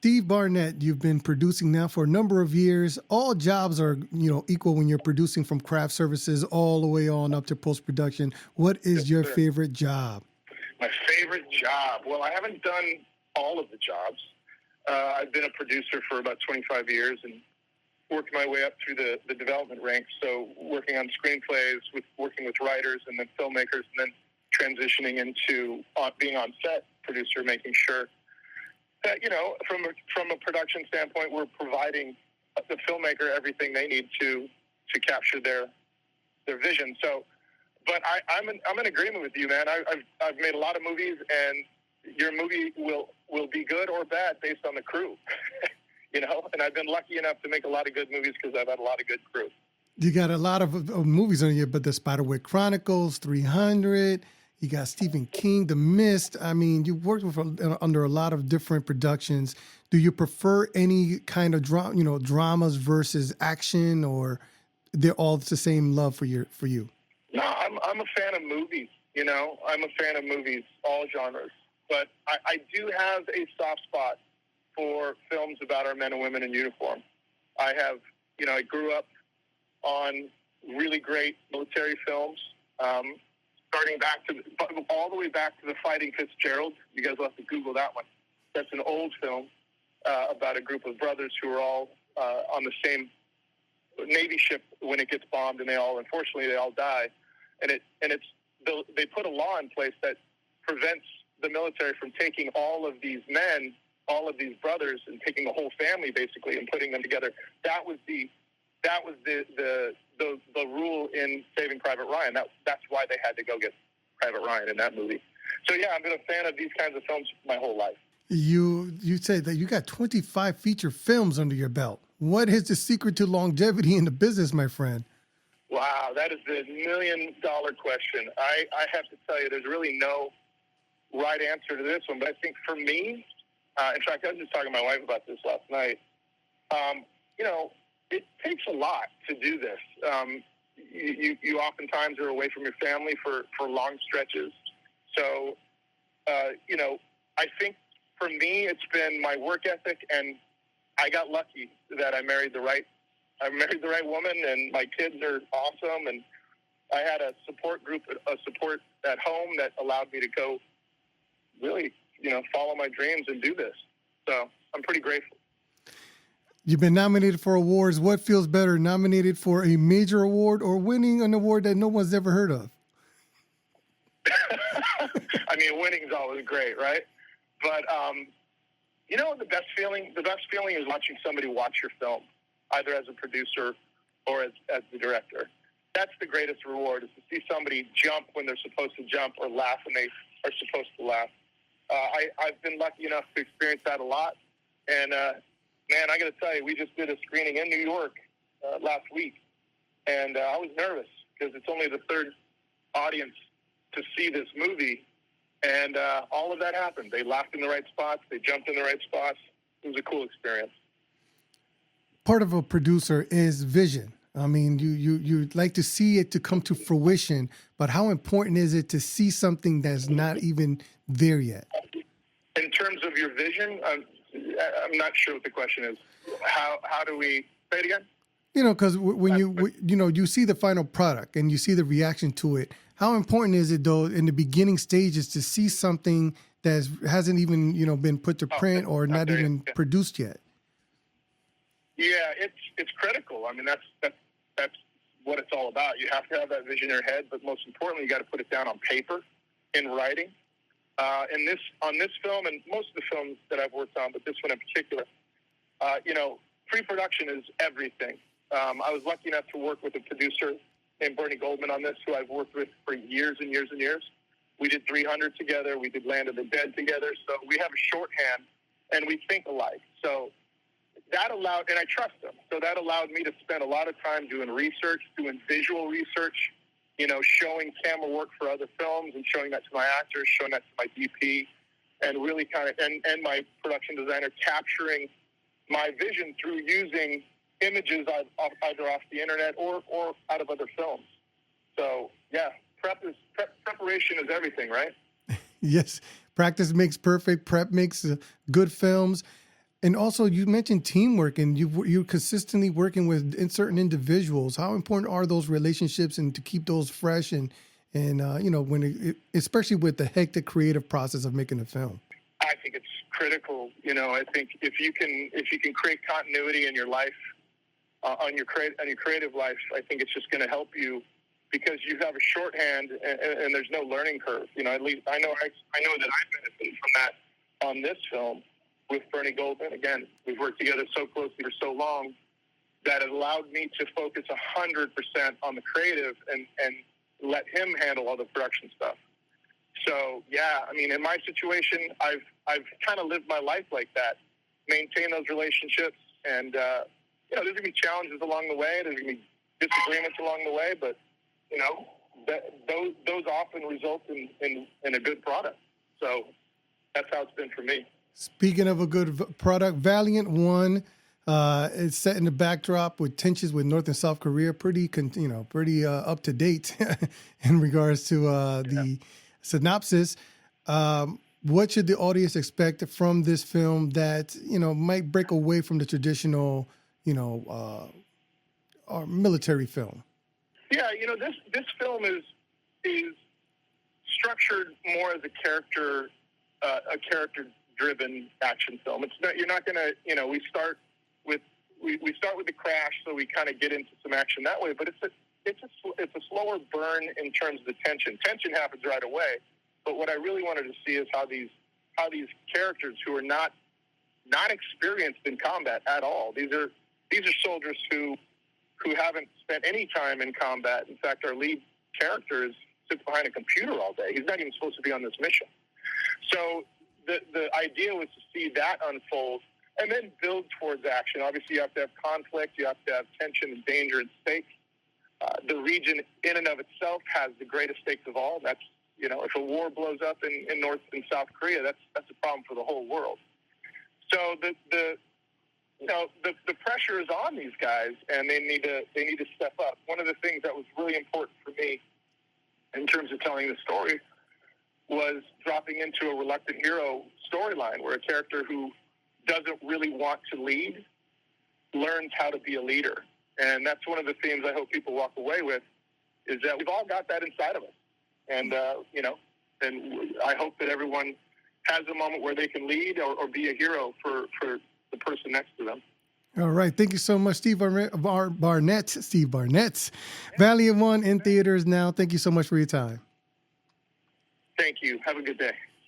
Steve Barnett, you've been producing now for a number of years. All jobs are, equal when you're producing, from craft services all the way on up to post-production. What is your favorite job? My favorite job? Well, I haven't done all of the jobs. I've been a producer for about 25 years and worked my way up through the development ranks. So working on screenplays, working with writers and then filmmakers, and then transitioning into being on set producer, making sure that, from a production standpoint, we're providing the filmmaker everything they need to capture their vision. So, but I'm in agreement with you, man. I've made a lot of movies, and your movie will be good or bad based on the crew. And I've been lucky enough to make a lot of good movies because I've had a lot of good crew. You got a lot of movies on you, but the Spiderwick Chronicles, 300, you got Stephen King, The Mist. I mean, you worked under a lot of different productions. Do you prefer any kind of dramas versus action, or they're all the same love for you? No, I'm a fan of movies. I'm a fan of movies, all genres. But I do have a soft spot for films about our men and women in uniform. I have, I grew up on really great military films, starting all the way back to The Fighting Fitzgerald. You guys will have to Google that one. That's an old film about a group of brothers who are all on the same Navy ship when it gets bombed, and unfortunately, they all die. They put a law in place that prevents the military from taking all of these men, all of these brothers, and taking a whole family basically and putting them together. That was the rule in Saving Private Ryan. That's why they had to go get Private Ryan in that movie. So yeah, I've been a fan of these kinds of films my whole life. You said that you got 25 feature films under your belt. What is the secret to longevity in the business, my friend? Wow, that is the $1 million question. I have to tell you, there's really no right answer to this one. But I think for me, in fact, I was just talking to my wife about this last night. It takes a lot to do this. You oftentimes are away from your family for long stretches. So, I think for me, it's been my work ethic, and I got lucky that I married the right woman, and my kids are awesome, and I had a support group, a support at home that allowed me to go really, follow my dreams and do this. So I'm pretty grateful. You've been nominated for awards. What feels better, nominated for a major award or winning an award that no one's ever heard of? I mean, winning is always great, right? But, the best feeling is watching somebody watch your film, either as a producer or as the director. That's the greatest reward, is to see somebody jump when they're supposed to jump or laugh when they are supposed to laugh. I've been lucky enough to experience that a lot. And, man, I got to tell you, we just did a screening in New York last week. And I was nervous because it's only the third audience to see this movie. And all of that happened. They laughed in the right spots. They jumped in the right spots. It was a cool experience. Part of a producer is vision. I mean, you like to see it to come to fruition, but how important is it to see something that's not even there yet? In terms of your vision, I'm not sure what the question is. How do we say it again? Because when you see the final product and you see the reaction to it, how important is it, though, in the beginning stages to see something that hasn't even, been put to print or not even produced yet? Yeah, it's critical. I mean, that's what it's all about. You have to have that vision in your head, but most importantly, you got to put it down on paper, in writing. On this film, and most of the films that I've worked on, but this one in particular, pre-production is everything. I was lucky enough to work with a producer named Bernie Goldman on this, who I've worked with for years and years and years. We did 300 together. We did Land of the Dead together. So we have a shorthand, and we think alike. So that allowed, and I trust him. So that allowed me to spend a lot of time doing research, doing visual research, showing camera work for other films and showing that to my actors, showing that to my DP, and really and my production designer, capturing my vision through using images either off the internet or out of other films. So, yeah, preparation is everything, right? Yes. Practice makes perfect. Prep makes good films. And also, you mentioned teamwork, and you're consistently working with certain individuals. How important are those relationships, and to keep those fresh, and when especially with the hectic creative process of making a film? I think it's critical. I think if you can create continuity in your life, on your creative life, I think it's just going to help you, because you have a shorthand and there's no learning curve. At least I know that I benefited from that on this film with Bernie Goldman. Again, we've worked together so closely for so long that it allowed me to focus 100% on the creative and let him handle all the production stuff. So yeah, I mean, in my situation, I've kind of lived my life like that, maintain those relationships, and there's gonna be challenges along the way. There's gonna be disagreements along the way, but those often result in a good product. So that's how it's been for me. Speaking of a good product, Valiant One is set in the backdrop with tensions with North and South Korea, pretty up to date in regards to the synopsis. What should the audience expect from this film that might break away from the traditional, military film? Yeah, this film is structured more as a character-driven action film. It's not, you're not gonna, we start with the crash, so we kind of get into some action that way. But it's a slower burn in terms of the tension. Tension happens right away. But what I really wanted to see is how these characters who are not experienced in combat at all. These are soldiers who haven't spent any time in combat. In fact, our lead character sits behind a computer all day. He's not even supposed to be on this mission. So the idea was to see that unfold and then build towards action. Obviously, you have to have conflict. You have to have tension and danger and stakes. The region in and of itself has the greatest stakes of all. That's, if a war blows up in North and South Korea, that's a problem for the whole world. So the pressure is on these guys, and they need to step up. One of the things that was really important for me in terms of telling the story was dropping into a reluctant hero storyline, where a character who doesn't really want to lead learns how to be a leader. And that's one of the themes I hope people walk away with, is that we've all got that inside of us. And, and I hope that everyone has a moment where they can lead or be a hero for the person next to them. All right. Thank you so much, Steve Barnett. Steve Barnett. Valiant One in theaters now. Thank you so much for your time. Thank you. Have a good day.